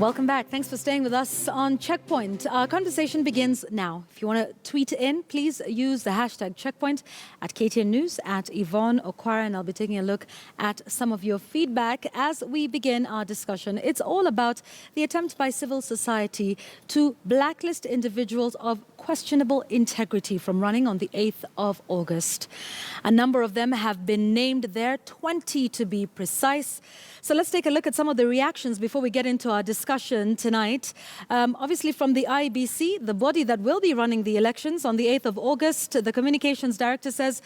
Welcome back. Thanks for staying with us on Checkpoint. Our conversation begins now. If you want to tweet in, please use the hashtag Checkpoint at KTN News, at Yvonne Okwara, and I'll be taking a look at some of your feedback as we begin our discussion. It's all about the attempt by civil society to blacklist individuals of questionable integrity from running on the 8th of August. A number of them have been named there, 20 to be precise. So let's take a look at some of the reactions before we get into our discussion tonight. Obviously from the IEBC, the body that will be running the elections on the 8th of August, the communications director says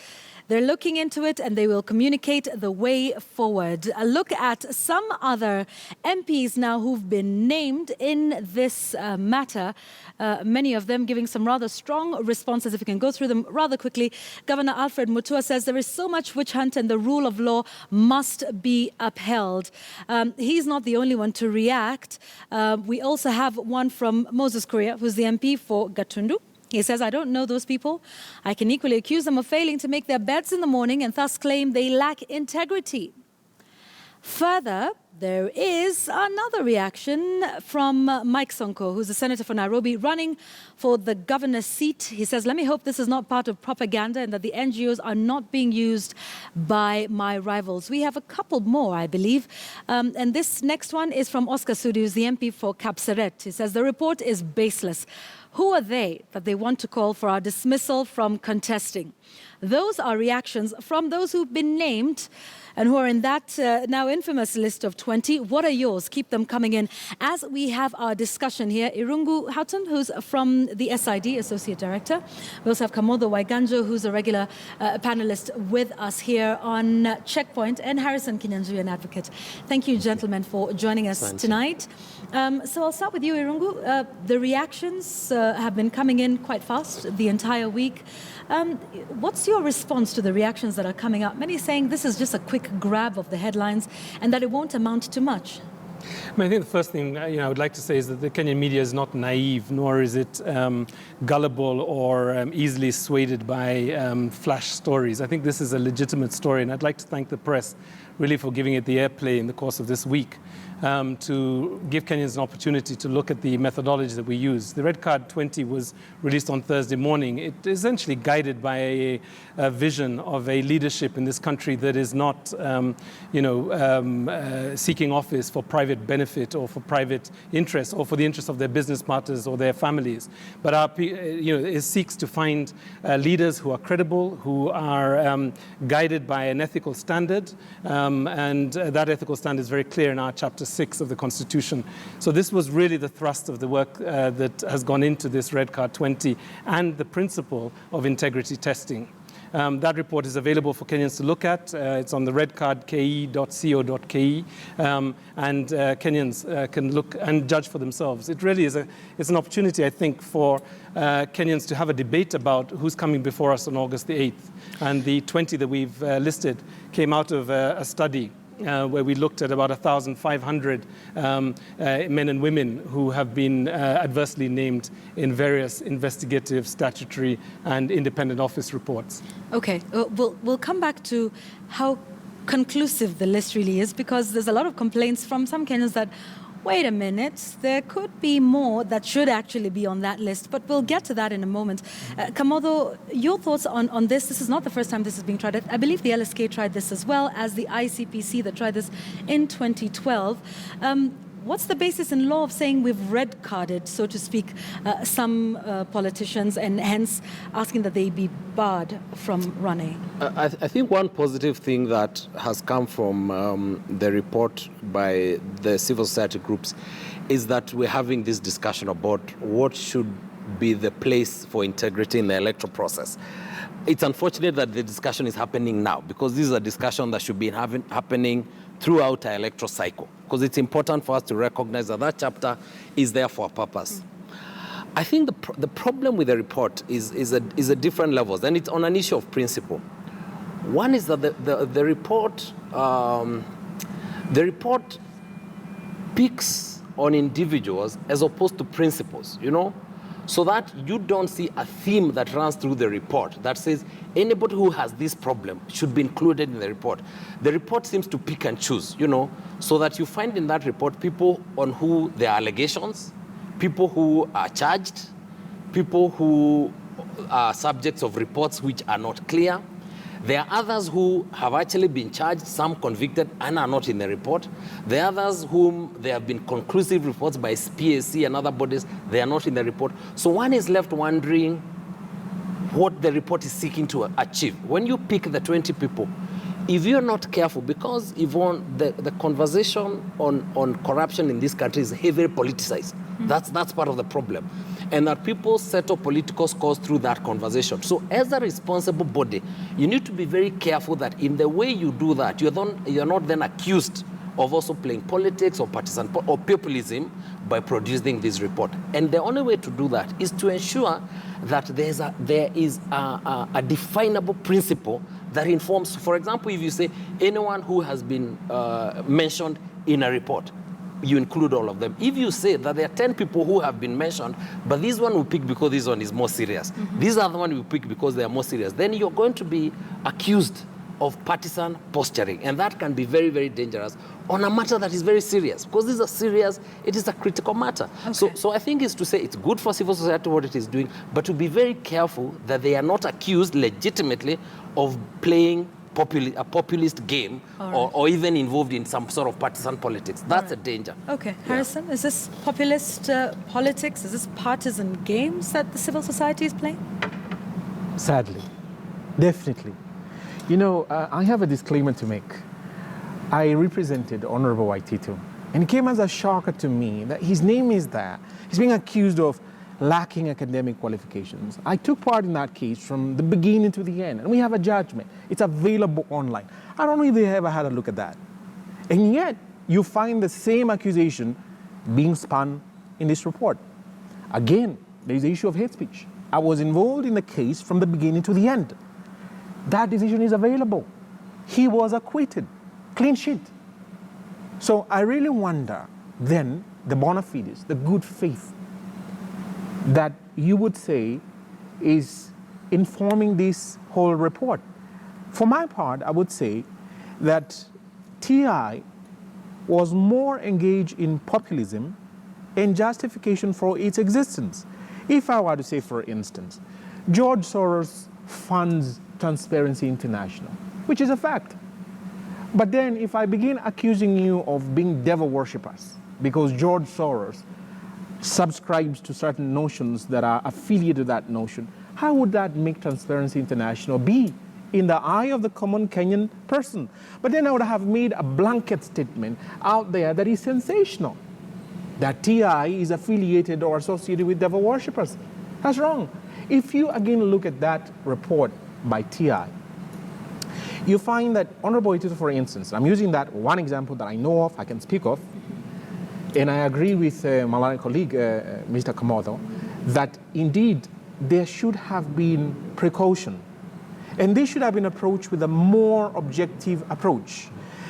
they're looking into it and they will communicate the way forward. A look at some other MPs now who've been named in this matter, many of them giving some rather strong responses. If we can go through them rather quickly. Governor Alfred Mutua says there is so much witch hunt and the rule of law must be upheld. He's not the only one to react. We also have one from Moses Kuria, who's the MP for Gatundu. He says, I don't know those people. I can equally accuse them of failing to make their beds in the morning and thus claim they lack integrity. Further, there is another reaction from Mike Sonko, who's the senator for Nairobi, running for the governor's seat. He says, let me hope this is not part of propaganda and that the NGOs are not being used by my rivals. We have a couple more, I believe. And this next one is from Oscar Sudi, who's the MP for Kapseret. He says, the report is baseless. Who are they that they want to call for our dismissal from contesting? Those are reactions from those who've been named and who are in that now infamous list of 20. What are yours? Keep them coming in. As we have our discussion here, Irungu Houghton, who's from the SID, Associate Director. We also have Kamodo Waiganjo, who's a regular panelist with us here on Checkpoint, and Harrison Kinyanjui, an advocate. Thank you, gentlemen, for joining us tonight. So I'll start with you, Irungu. The reactions have been coming in quite fast the entire week. What's your response to the reactions that are coming up? Many saying this is just a quick grab of the headlines and that it won't amount to much. I think the first thing I would like to say is that the Kenyan media is not naive, nor is it gullible or easily swayed by flash stories. I think this is a legitimate story, and I'd like to thank the press really for giving it the airplay in the course of this week. To give Kenyans an opportunity to look at the methodology that we use. The Red Card 20 was released on Thursday morning. It is essentially guided by a vision of a leadership in this country that is not, seeking office for private benefit or for private interest or for the interest of their business partners or their families. But it seeks to find leaders who are credible, who are guided by an ethical standard, and that ethical standard is very clear in our Chapter 6 of the Constitution. So this was really the thrust of the work that has gone into this Red Card 20 and the principle of integrity testing. That report is available for Kenyans to look at. It's on the redcardke.co.ke, and Kenyans can look and judge for themselves. It really is it's an opportunity, I think, for Kenyans to have a debate about who's coming before us on August the 8th. And the 20 that we've listed came out of a study where we looked at about 1,500 men and women who have been adversely named in various investigative, statutory, and independent office reports. Okay, we'll come back to how conclusive the list really is, because there's a lot of complaints from some Kenyans that, wait a minute, there could be more that should actually be on that list, but we'll get to that in a moment. Kamodo, your thoughts on this? This is not the first time this is being tried. I believe the LSK tried this as well as the ICPC that tried this in 2012. What's the basis in law of saying we've red-carded, so to speak, some politicians and hence asking that they be barred from running? I think one positive thing that has come from the report by the civil society groups is that we're having this discussion about what should be the place for integrity in the electoral process. It's unfortunate that the discussion is happening now, because this is a discussion that should be happening throughout our electoral cycle, because it's important for us to recognize that that chapter is there for a purpose. I think the problem with the report is at different levels, and it's on an issue of principle. One is that the report picks on individuals as opposed to principles. so that you don't see a theme that runs through the report that says anybody who has this problem should be included in the report. The report seems to pick and choose, so that you find in that report people on who there are allegations, people who are charged, people who are subjects of reports which are not clear. There are others who have actually been charged, some convicted, and are not in the report. There are others whom there have been conclusive reports by PAC and other bodies, they are not in the report. So one is left wondering what the report is seeking to achieve. When you pick the 20 people, if you're not careful, because Yvonne, the conversation on corruption in this country is heavily politicized. That's part of the problem. And that people settle political scores through that conversation. So as a responsible body, you need to be very careful that in the way you do that, you're not then accused of also playing politics or partisan or populism by producing this report. And the only way to do that is to ensure that there is a definable principle that informs. For example, if you say anyone who has been mentioned in a report, you include all of them. If you say that there are 10 people who have been mentioned, but this one we pick because this one is more serious, these are the one we pick because they are more serious, then you're going to be accused of partisan posturing. And that can be very, very dangerous on a matter that is very serious. Because these are serious, it is a critical matter. Okay. So I think it's to say it's good for civil society what it is doing, but to be very careful that they are not accused legitimately of playing a populist game, or even involved in some sort of partisan politics. That's a danger. Okay, Harrison, is this populist politics? Is this partisan games that the civil society is playing? Sadly, definitely. I have a disclaimer to make. I represented Honorable Waititu, and it came as a shocker to me that his name is there. He's being accused of lacking academic qualifications. I took part in that case from the beginning to the end, and we have a judgment. It's available online. I don't know if they ever had a look at that. And yet, you find the same accusation being spun in this report. Again, there's the issue of hate speech. I was involved in the case from the beginning to the end. That decision is available. He was acquitted, clean sheet. So I really wonder then the bona fides, the good faith that you would say is informing this whole report. For my part, I would say that TI was more engaged in populism and justification for its existence. If I were to say, for instance, George Soros funds Transparency International, which is a fact. But then if I begin accusing you of being devil worshippers because George Soros subscribes to certain notions that are affiliated to that notion, how would that make Transparency International be in the eye of the common Kenyan person? But then I would have made a blanket statement out there that is sensational, that TI is affiliated or associated with devil worshippers. That's wrong. If you again look at that report by TI, you find that Honorable Waititu, for instance, I'm using that one example that I know of, I can speak of, and I agree with my colleague, Mr. Kamodo, that indeed there should have been precaution. And they should have been approached with a more objective approach.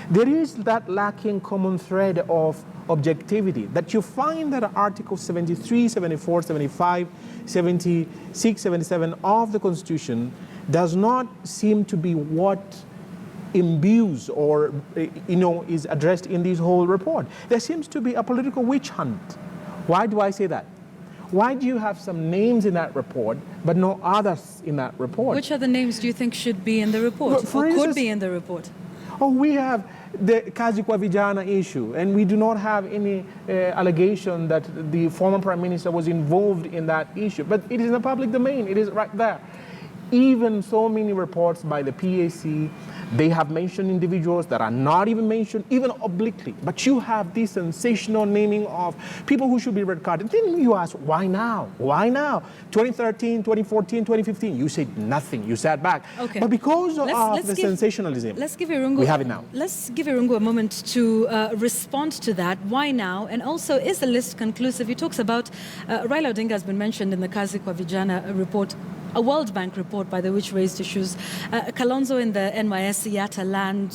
There is that lacking common thread of objectivity that you find that Article 73, 74, 75, 76, 77 of the Constitution does not seem to be what imbues or is addressed in this whole report. There seems to be a political witch hunt. Why do I say that? Why do you have some names in that report but no others in that report? Which other names do you think should be in the report, or could be in the report? Oh, we have the Kazi kwa Vijana issue, and we do not have any allegation that the former Prime Minister was involved in that issue. But it is in the public domain. It is right there. Even so many reports by the PAC, they have mentioned individuals that are not even mentioned, even obliquely. But you have this sensational naming of people who should be red carded. Then you ask, why now? Why now? 2013, 2014, 2015, you said nothing. You sat back. Okay. But because of the sensationalism, let's give Irungu, we have it now. Let's give Irungu a moment to respond to that. Why now? And also, is the list conclusive? He talks about Raila Odinga has been mentioned in the Kazi kwa Vijana report a World Bank report, by the way, which raised issues. Kalonzo in the NYSC Yatta land,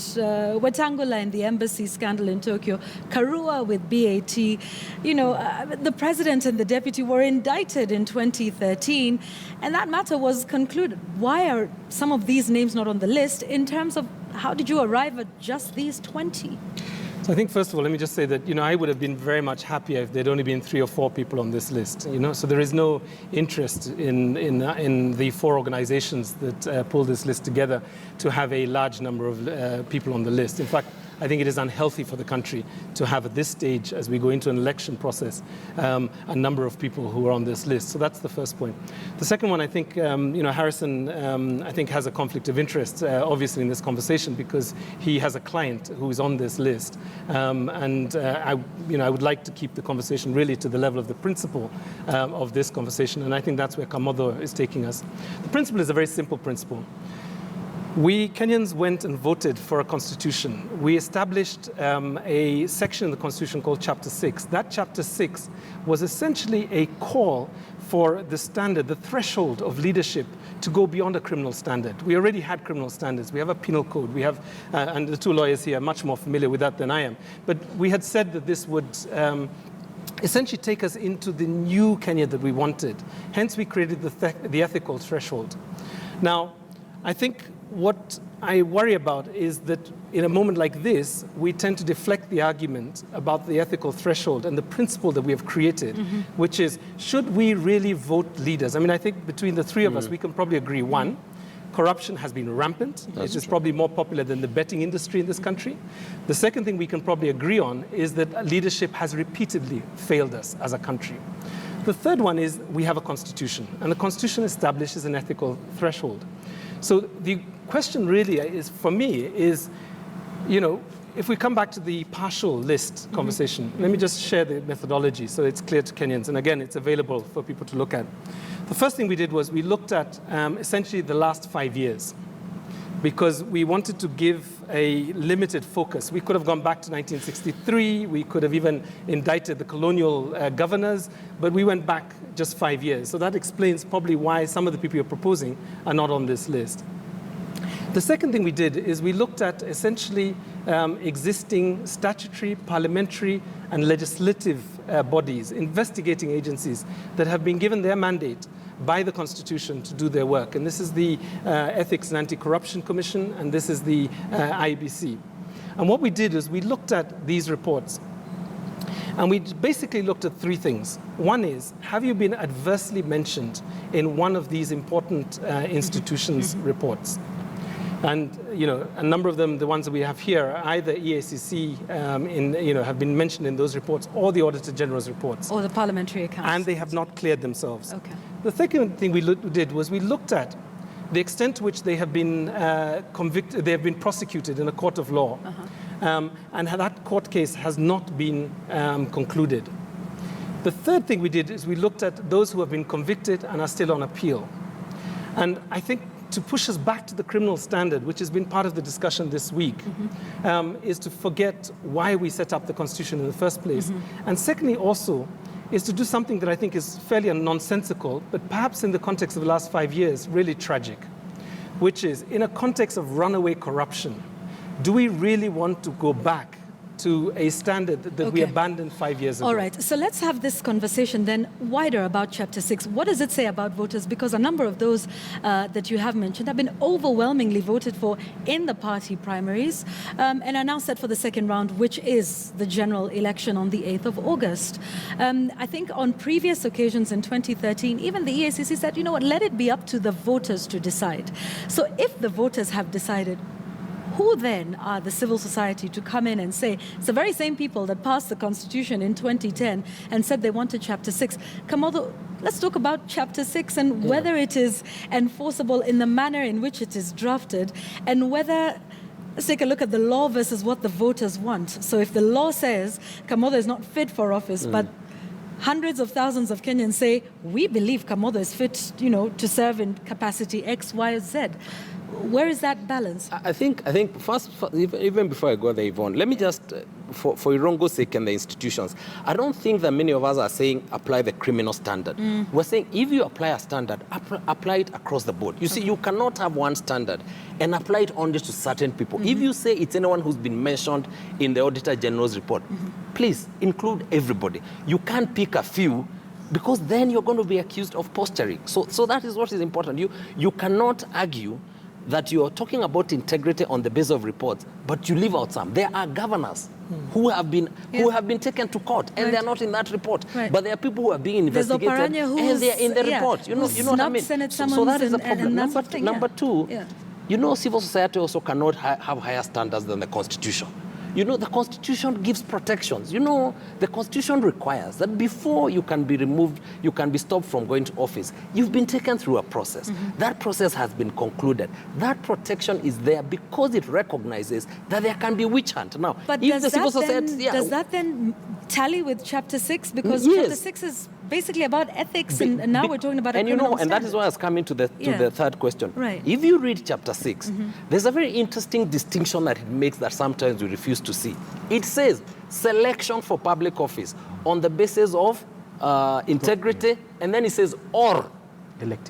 Wetangula in the embassy scandal in Tokyo, Karua with BAT. The president and the deputy were indicted in 2013, and that matter was concluded. Why are some of these names not on the list in terms of how did you arrive at just these 20? So I think, first of all, let me just say that, I would have been very much happier if there'd only been 3 or 4 people on this list, So there is no interest in the 4 organizations that pull this list together to have a large number of people on the list. In fact, I think it is unhealthy for the country to have at this stage, as we go into an election process, a number of people who are on this list. So that's the first point. The second one, I think, Harrison, I think has a conflict of interest, obviously, in this conversation because he has a client who is on this list. I would like to keep the conversation really to the level of the principle of this conversation. And I think that's where Kamodo is taking us. The principle is a very simple principle. We Kenyans went and voted for a constitution. We established a section in the constitution called Chapter 6. That Chapter 6 was essentially a call for the standard, the threshold of leadership to go beyond a criminal standard. We already had criminal standards. We have a penal code. We have, and the 2 lawyers here are much more familiar with that than I am. But we had said that this would essentially take us into the new Kenya that we wanted. Hence, we created the ethical threshold. Now, I think what I worry about is that in a moment like this, we tend to deflect the argument about the ethical threshold and the principle that we have created, which is, should we really vote leaders? I mean, I think between the 3 of us, we can probably agree. 1, corruption has been rampant. It is probably more popular than the betting industry in this country. The second thing we can probably agree on is that leadership has repeatedly failed us as a country. The third one is we have a constitution, and the constitution establishes an ethical threshold. So the question really is, for me, is, if we come back to the partial list conversation, let me just share the methodology so it's clear to Kenyans. And again, it's available for people to look at. The first thing we did was we looked at essentially the last 5 years because we wanted to give a limited focus. We could have gone back to 1963. We could have even indicted the colonial governors, but we went back just 5 years. So that explains probably why some of the people you're proposing are not on this list. The second thing we did is we looked at essentially existing statutory, parliamentary, and legislative bodies, investigating agencies that have been given their mandate by the Constitution to do their work. And this is the Ethics and Anti-Corruption Commission, and this is the IEBC. And what we did is we looked at these reports, and we basically looked at 3 things. One is, have you been adversely mentioned in one of these important institutions' reports? And a number of them, the ones that we have here, are either EACC have been mentioned in those reports, or the Auditor General's reports, or the parliamentary accounts, and they have not cleared themselves. Okay. The second thing we did was we looked at the extent to which they have been convicted, they have been prosecuted in a court of law, and that court case has not been concluded. The third thing we did is we looked at those who have been convicted and are still on appeal, and I think, to push us back to the criminal standard, which has been part of the discussion this week, is to forget why we set up the Constitution in the first place. And secondly, also, is to do something that I think is fairly nonsensical, but perhaps in the context of the last 5 years, really tragic, which is, in a context of runaway corruption, do we really want to go back to a standard that we abandoned 5 years ago? All right, so let's have this conversation then wider about Chapter 6. What does it say about voters? Because a number of those that you have mentioned have been overwhelmingly voted for in the party primaries and are now set for the second round, which is the general election on the 8th of August. I think on previous occasions in 2013, even the EACC said, you know what, let it be up to the voters to decide. So if the voters have decided, who then are the civil society to come in and say, it's the very same people that passed the Constitution in 2010 and said they wanted Chapter 6. Kamodo, let's talk about Chapter 6 and whether it is enforceable in the manner in which it is drafted, and whether, let's take a look at the law versus what the voters want. So if the law says Kamodo is not fit for office, but hundreds of thousands of Kenyans say, we believe Kamodo is fit, to serve in capacity X, Y, or Z. Where is that balance? I think first, even before I go there, Yvonne, let me just, for Irongo's sake and the institutions, I don't think that many of us are saying apply the criminal standard. We're saying if you apply a standard, apply it across the board. You see, you cannot have one standard and apply it only to certain people. If you say it's anyone who's been mentioned in the Auditor General's report, please include everybody. You can't pick a few, because then you're going to be accused of posturing. So that is what is important. You cannot argue that you're talking about integrity on the basis of reports, but you leave out some. There are governors who have been taken to court, and they're not in that report. But there are people who are being investigated, and they're in the report. You know what I mean? So that is a problem. Number two, you know, civil society also cannot have higher standards than the Constitution. You know, the Constitution gives protections. You know, the Constitution requires that before you can be removed, you can be stopped from going to office, you've been taken through a process. That process has been concluded. That protection is there because it recognizes that there can be witch hunt. Now, but if the civil society... does that then tally with Chapter 6? Because Chapter 6 is basically about ethics, and now we're talking about a criminal standard. And that is why I was coming to the third question. Right. If you read Chapter 6, there's a very interesting distinction that it makes that sometimes we refuse to see. It says selection for public office on the basis of integrity, and then it says or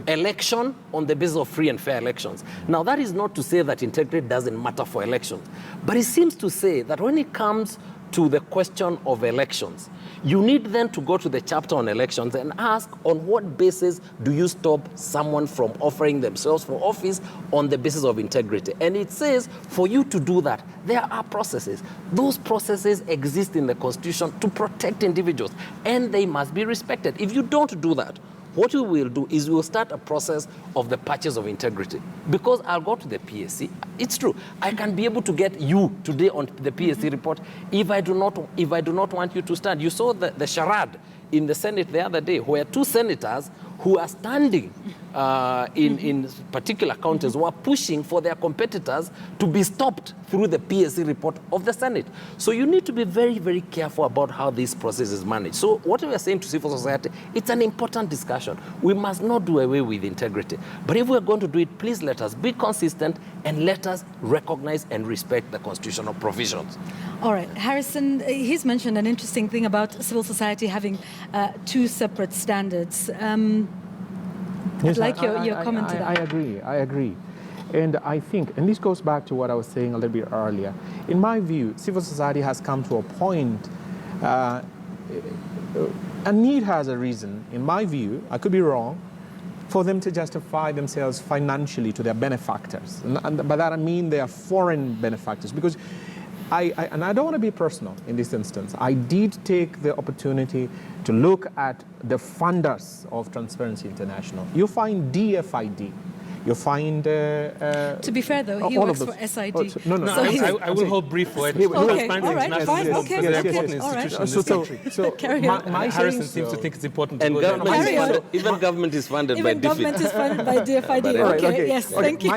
election on the basis of free and fair elections. Now, that is not to say that integrity doesn't matter for elections, but it seems to say that when it comes to the question of elections, you need then to go to the chapter on elections and ask on what basis do you stop someone from offering themselves for office on the basis of integrity. And it says for you to do that, there are processes. Those processes exist in the Constitution to protect individuals, and they must be respected. If you don't do that, what we will do is we will start a process of the patches of integrity. Because I'll go to the PSC. It's true. I can be able to get you today on the PSC report if I do not want you to stand. You saw the charade in the Senate the other day, where two senators who are standing in particular counties were pushing for their competitors to be stopped through the PSC report of the Senate. So you need to be very, very careful about how this process is managed. So what we are saying to civil society, it's an important discussion. We must not do away with integrity. But if we're going to do it, please let us be consistent and let us recognize and respect the constitutional provisions. All right, Harrison, he's mentioned an interesting thing about civil society having two separate standards. I'd like your comment to that. I agree. And I think, and this goes back to what I was saying a little bit earlier, in my view, civil society has come to a point, a need has arisen, in my view, I could be wrong, for them to justify themselves financially to their benefactors. And by that I mean their foreign benefactors, because and I don't want to be personal in this instance. I did take the opportunity to look at the funders of Transparency International. You find DFID. You find... to be fair, though, he works for SID. No, I will hold brief for it. Okay, all right, fine, okay, all right. So Harrison seems to think it's important to and go even government is funded by DFID. Even government is funded by DFID. Okay, yes, thank you.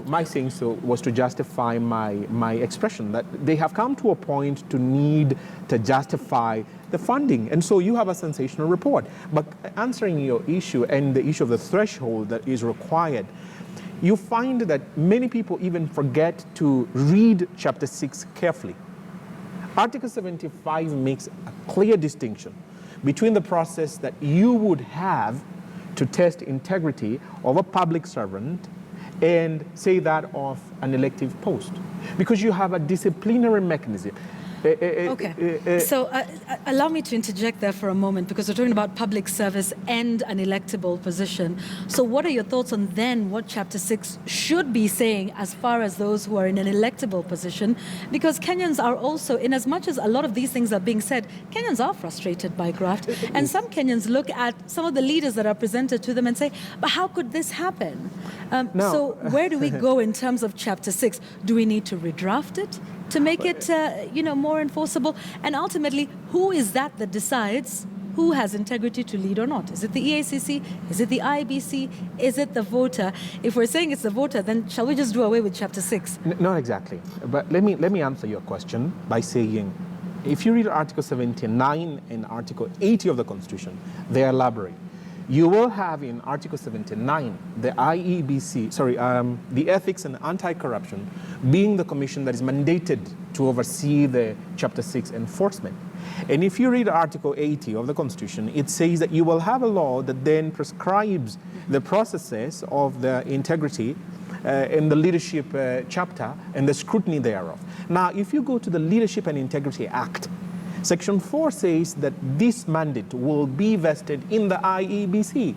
My saying so was to justify my expression that they have come to a point to need to justify the funding. And so you have a sensational report. But answering your issue and the issue of the threshold that is required, you find that many people even forget to read Chapter 6 carefully. Article 75 makes a clear distinction between the process that you would have to test integrity of a public servant and say that of an elective post, because you have a disciplinary mechanism. Okay, so allow me to interject there for a moment, because we're talking about public service and an electable position. So what are your thoughts on then what Chapter 6 should be saying as far as those who are in an electable position? Because Kenyans are also, in as much as a lot of these things are being said, Kenyans are frustrated by graft. And some Kenyans look at some of the leaders that are presented to them and say, but how could this happen? So where do we go in terms of Chapter 6? Do we need to redraft it to make it, more enforceable? And ultimately, who is that decides who has integrity to lead or not? Is it the EACC? Is it the IBC? Is it the voter? If we're saying it's the voter, then shall we just do away with Chapter 6? Not exactly. But let me answer your question by saying, if you read Article 79 and Article 80 of the Constitution, they elaborate. You will have in Article 79 the IEBC, the Ethics and Anti-Corruption, being the commission that is mandated to oversee the Chapter 6 enforcement. And if you read Article 80 of the Constitution, it says that you will have a law that then prescribes the processes of the integrity in the leadership chapter and the scrutiny thereof. Now, if you go to the Leadership and Integrity Act, Section 4 says that this mandate will be vested in the IEBC,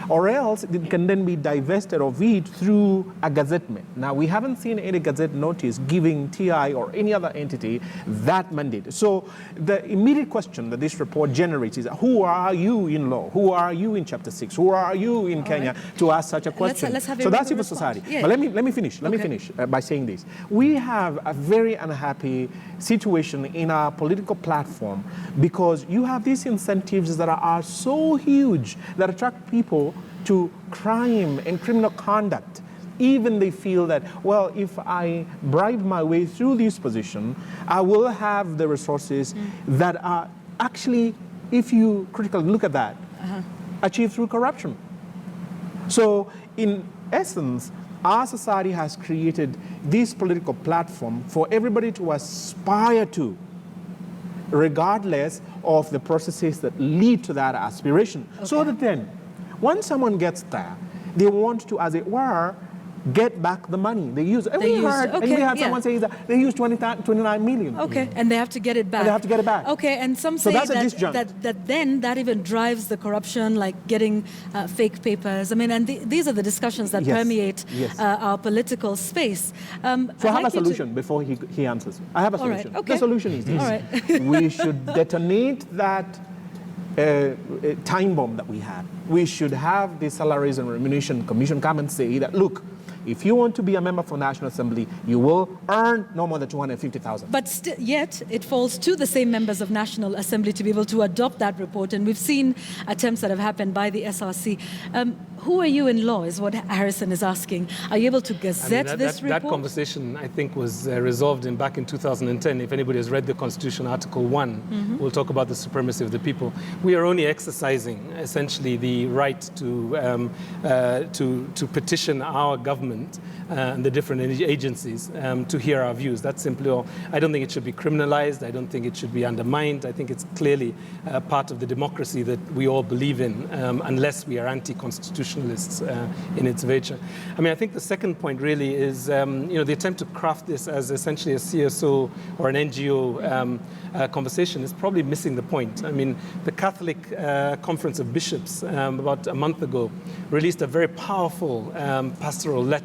or else it can then be divested of it through a gazettement. Now, we haven't seen any gazette notice giving TI or any other entity that mandate. So the immediate question that this report generates is, who are you in law? Who are you in Chapter 6? Who are you in Kenya to ask such a question? Let's have so that's civil response. society. Yeah. But let me finish. Let me finish by saying this. We have a very unhappy situation in our political platform because you have these incentives that are so huge that attract people to crime and criminal conduct. Even they feel that, well, if I bribe my way through this position, I will have the resources that are actually, if you critically look at that, achieved through corruption. So in essence, our society has created this political platform for everybody to aspire to, regardless of the processes that lead to that aspiration. Okay. So that then, once someone gets there, they want to, as it were, get back the money they use. And we had someone say that they used 29 million. Okay, and they have to get it back. And they have to get it back. Okay, and some say that even drives the corruption, like getting fake papers. I mean, and these are the discussions that permeate our political space. So I have a solution before he answers. I have a solution. Right, okay. The solution is this. All right. We should detonate that time bomb that we had. We should have the Salaries and Remuneration Commission come and say that, look, if you want to be a member for National Assembly, you will earn no more than 250,000. But yet, it falls to the same members of National Assembly to be able to adopt that report. And we've seen attempts that have happened by the SRC. Who are you in law, is what Harrison is asking. Are you able to gazette this report? That conversation, I think, was resolved back in 2010. If anybody has read the Constitution, Article 1, we'll talk about the supremacy of the people. We are only exercising, essentially, the right to petition our government and the different agencies to hear our views. That's simply all. I don't think it should be criminalized. I don't think it should be undermined. I think it's clearly part of the democracy that we all believe in, unless we are anti-constitutionalists in its nature. I mean, I think the second point really is, the attempt to craft this as essentially a CSO or an NGO conversation is probably missing the point. I mean, the Catholic Conference of Bishops about a month ago released a very powerful pastoral letter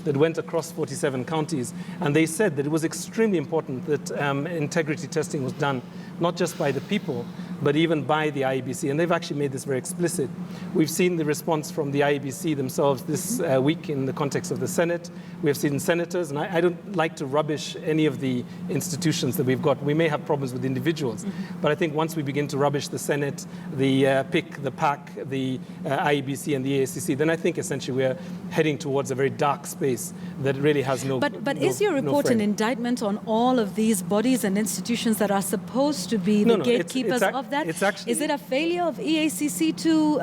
that went across 47 counties, and they said that it was extremely important that integrity testing was done not just by the people, but even by the IEBC, and they've actually made this very explicit. We've seen the response from the IEBC themselves this week in the context of the Senate. We have seen senators, and I don't like to rubbish any of the institutions that we've got. We may have problems with individuals, but I think once we begin to rubbish the Senate, the PIC, the PAC, the IEBC, and the AACC, then I think essentially we're heading towards a very dark space that really has no. But is your report an indictment on all of these bodies and institutions that are supposed to be the gatekeepers of that? Is it a failure of EACC to,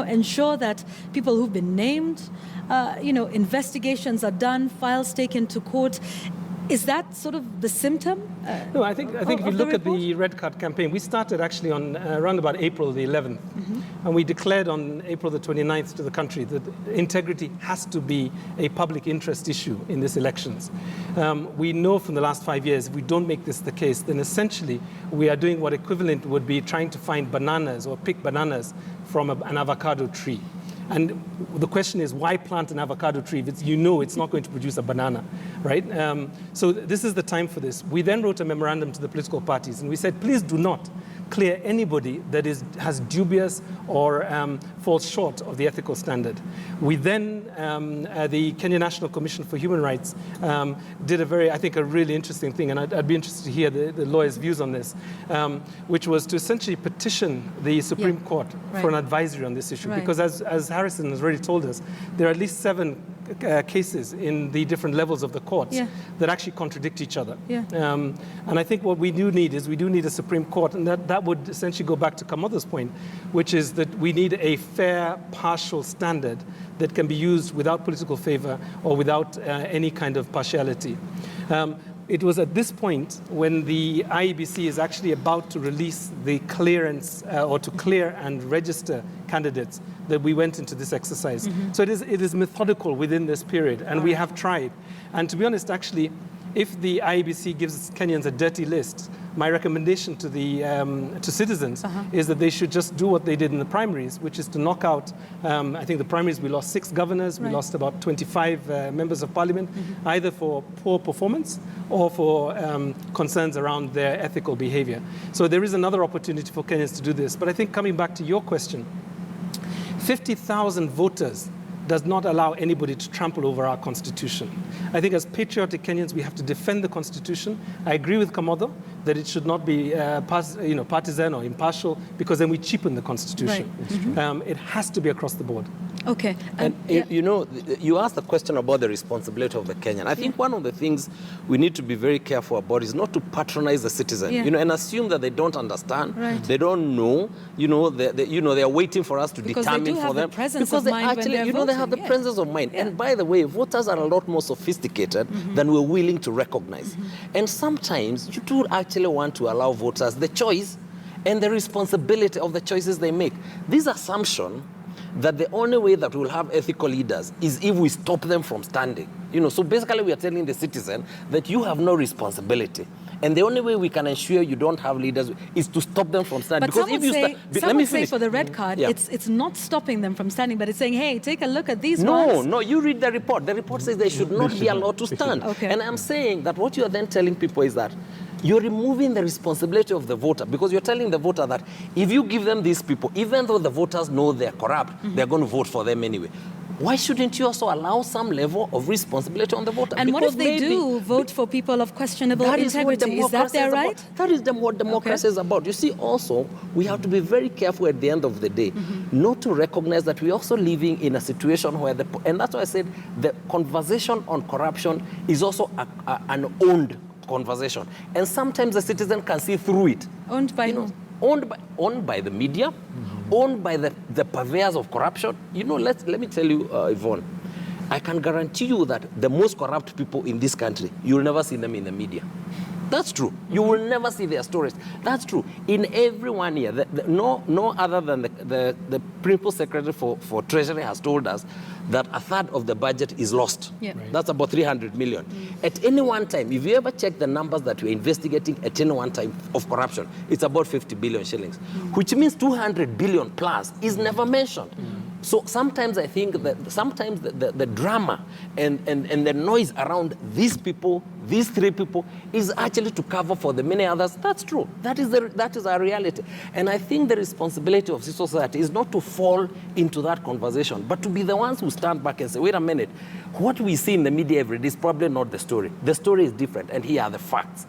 ensure that people who've been named, investigations are done, files taken to court? Is that sort of the symptom? No, I think if you look at the Red Card campaign, we started actually on around about April the 11th, and we declared on April the 29th to the country that integrity has to be a public interest issue in these elections. We know from the last 5 years, if we don't make this the case, then essentially we are doing what equivalent would be trying to find bananas or pick bananas from an avocado tree. And the question is, why plant an avocado tree if it's not going to produce a banana, right? So this is the time for this. We then wrote a memorandum to the political parties, and we said, please do not clear anybody that has dubious or falls short of the ethical standard. We then, the Kenya National Commission for Human Rights did a really interesting thing, and I'd be interested to hear the lawyers' views on this, which was to essentially petition the Supreme Court for an advisory on this issue. Right. Because as Harrison has already told us, there are at least 7 cases in the different levels of the courts that actually contradict each other. And I think what we do need a Supreme Court, and that would essentially go back to Kamoda's point, which is that we need a fair, partial standard that can be used without political favor or without any kind of partiality. it was at this point when the IEBC is actually about to release the clearance or to clear and register candidates that we went into this exercise. So it is methodical within this period, and we have tried. And to be honest, actually, if the IEBC gives Kenyans a dirty list, my recommendation to the to citizens is that they should just do what they did in the primaries, which is to knock out. I think the primaries we lost 6 governors, we lost about 25 members of parliament, either for poor performance or for concerns around their ethical behavior. So there is another opportunity for Kenyans to do this. But I think coming back to your question, 50,000 voters does not allow anybody to trample over our constitution. I think as patriotic Kenyans, we have to defend the constitution. I agree with Kamodo that it should not be partisan or impartial, because then we cheapen the constitution. It has to be across the board. Okay. And you know, you asked the question about the responsibility of the Kenyan. I think one of the things we need to be very careful about is not to patronize the citizen, you know, and assume that they don't understand, they don't know, you know, they are waiting for us to determine for them. Because they actually, you know, they have the presence of mind. And by the way, voters are a lot more sophisticated than we're willing to recognize. And sometimes you do actually want to allow voters the choice and the responsibility of the choices they make. This assumption that the only way that we'll have ethical leaders is if we stop them from standing. You know, so basically we are telling the citizen that you have no responsibility. And the only way we can ensure you don't have leaders is to stop them from standing. But because some would say for the red card, it's not stopping them from standing, but it's saying, hey, take a look at these ones. No, you read the report. The report says they should not be allowed to stand. And I'm saying that what you are then telling people is that you're removing the responsibility of the voter, because you're telling the voter that if you give them these people, even though the voters know they're corrupt, they're going to vote for them anyway. Why shouldn't you also allow some level of responsibility on the voter? And because what if they do vote for people of questionable integrity? Is that their right? That is what democracy is about. You see, also, we have to be very careful at the end of the day, not to recognize that we're also living in a situation where, and that's why I said the conversation on corruption is also an owned conversation. And sometimes the citizen can see through it. Owned by whom? Owned by the media, owned by the purveyors of corruption. You know, let me tell you, Yvonne, I can guarantee you that the most corrupt people in this country, you'll never see them in the media. That's true. You will never see their stories. That's true. In every 1 year, no other than the Principal Secretary for Treasury has told us that a third of the budget is lost. That's about 300 million. At any one time, if you ever check the numbers that we're investigating at any one time of corruption, it's about 50 billion shillings, which means 200 billion plus is never mentioned. So sometimes I think that sometimes the drama and the noise around these people, these 3 people, is actually to cover for the many others. That's true. That is our reality. And I think the responsibility of civil society is not to fall into that conversation, but to be the ones who stand back and say, wait a minute, what we see in the media every day is probably not the story. The story is different, and here are the facts.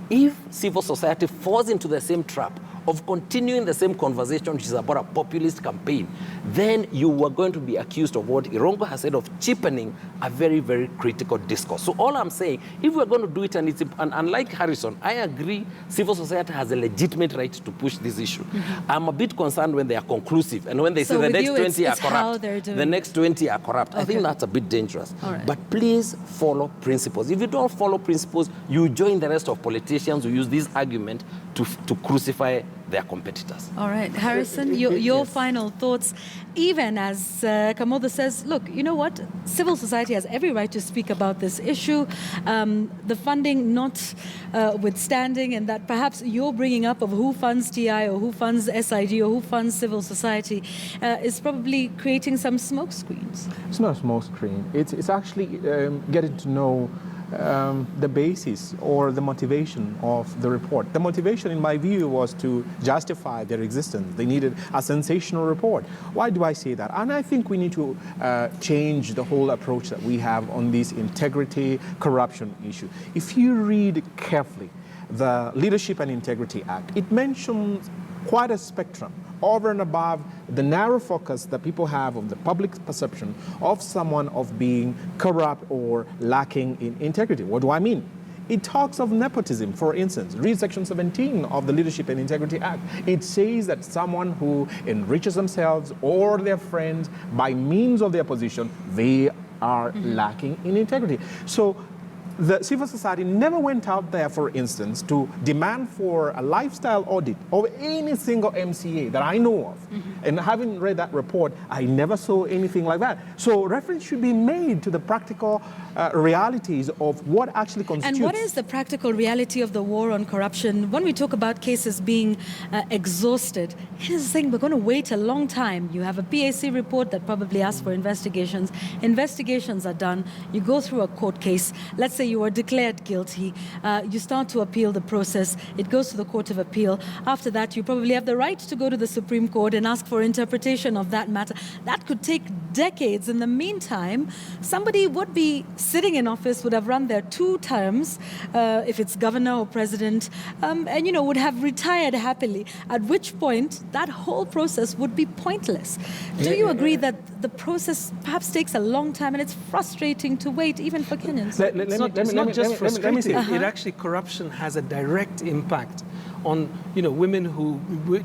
If civil society falls into the same trap of continuing the same conversation, which is about a populist campaign, then you are going to be accused of what Irongo has said of cheapening a very, very critical discourse. So all I'm saying, if we're going to do it, and unlike Harrison, I agree civil society has a legitimate right to push this issue. I'm a bit concerned when they are conclusive, and when they say the next 20 are corrupt, the next 20 are corrupt. I think that's a bit dangerous. But please follow principles. If you don't follow principles, you join the rest of politicians who use this argument to crucify their competitors. All right, Harrison, your final thoughts, even as Kamoda says, look, you know what? Civil society has every right to speak about this issue. The funding notwithstanding, and that perhaps you're bringing up of who funds TI or who funds SIG or who funds civil society is probably creating some smoke screens. It's not a smoke screen. It's actually getting to know the basis or the motivation of the report. The motivation, in my view, was to justify their existence. They needed a sensational report. Why do I say that? And I think we need to change the whole approach that we have on this integrity corruption issue. If you read carefully the Leadership and Integrity Act, it mentions quite a spectrum over and above the narrow focus that people have of the public perception of someone of being corrupt or lacking in integrity. What do I mean? It talks of nepotism, for instance. Read Section 17 of the Leadership and Integrity Act. It says that someone who enriches themselves or their friends by means of their position, they are lacking in integrity. So the civil society never went out there, for instance, to demand for a lifestyle audit of any single MCA that I know of. And having read that report, I never saw anything like that. So reference should be made to the practical realities of what actually constitutes. And what is the practical reality of the war on corruption? When we talk about cases being exhausted, here's the thing, we're going to wait a long time. You have a PAC report that probably asks for investigations. Investigations are done. You go through a court case. Let's say you were declared guilty. You start to appeal the process. It goes to the Court of Appeal. After that, you probably have the right to go to the Supreme Court and ask for interpretation of that matter. That could take decades. In the meantime, somebody would be sitting in office, would have run their 2 terms, if it's governor or president, and, you know, would have retired happily, at which point that whole process would be pointless. Do you agree that the process perhaps takes a long time and it's frustrating to wait even for Kenyans? It's not just frustrating. It actually, corruption has a direct impact on, you know,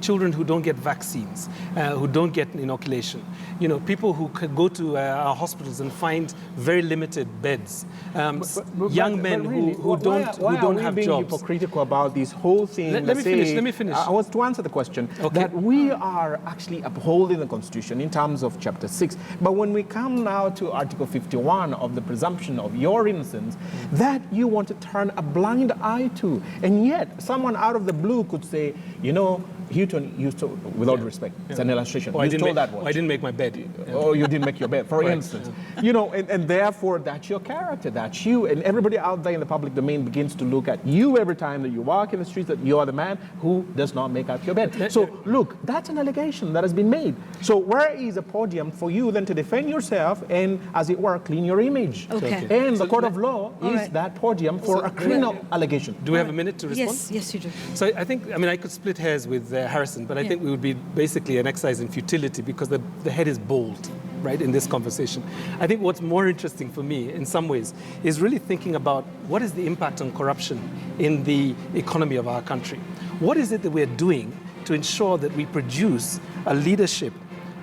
children who don't get vaccines, who don't get inoculation. You know, people who could go to our hospitals and find very limited beds. Young men who don't have jobs. Why are we being hypocritical about this whole thing? Let me finish. I was to answer the question that we are actually upholding the Constitution in terms of Chapter 6. But when we come now to Article 51 of the presumption of your innocence, that you want to turn a blind eye to. And yet, someone out of the blue could say, you know, Houghton used to, with all respect, it's an illustration. I didn't make my bed. Oh, you didn't make your bed, for instance. You know, and therefore that's your character, that's you. And everybody out there in the public domain begins to look at you every time that you walk in the streets, that you are the man who does not make up your bed. So look, that's an allegation that has been made. So where is a podium for you then to defend yourself and, as it were, clean your image? Okay. And the court of law is that podium for a criminal allegation. Do we have a minute to respond? Yes, you do. So I think, I mean, I could split hairs with Harrison, but I think we would be basically an exercise in futility because the head is bald, right, in this conversation. I think what's more interesting for me, in some ways, is really thinking about what is the impact on corruption in the economy of our country. What is it that we're doing to ensure that we produce a leadership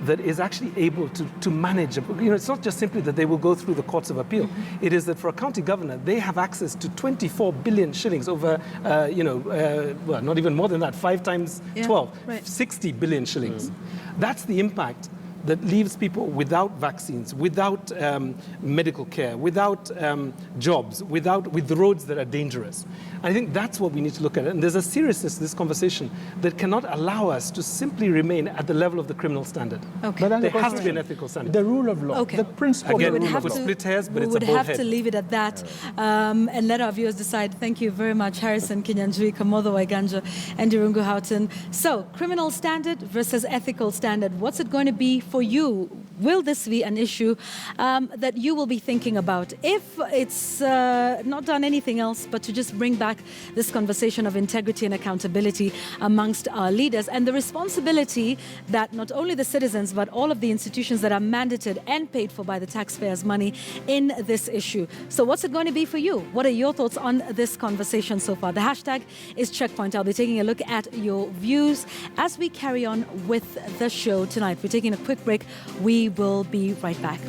that is actually able to manage. You know, it's not just simply that they will go through the courts of appeal. It is that for a county governor, they have access to 24 billion shillings over, well, not even more than that, 5 times 12, 60 billion shillings. That's the impact that leaves people without vaccines, without medical care, without jobs, with the roads that are dangerous. I think that's what we need to look at. And there's a seriousness to this conversation that cannot allow us to simply remain at the level of the criminal standard. Okay. But there has to be an ethical standard. The rule of law, the principle Again, of the rule of we law. would split hairs, but it's a We bold would have head. to leave it at that and let our viewers decide. Thank you very much, Harrison Kinyanjui, Kamodo Waiganja, and Irungu Houghton. So, criminal standard versus ethical standard. What's it going to be for you? Will this be an issue that you will be thinking about? If it's not done anything else but to just bring back this conversation of integrity and accountability amongst our leaders and the responsibility that not only the citizens but all of the institutions that are mandated and paid for by the taxpayers' money in this issue. So what's it going to be for you? What are your thoughts on this conversation so far? The hashtag is Checkpoint. I'll be taking a look at your views as we carry on with the show tonight. We're taking a quick break. We will be right back.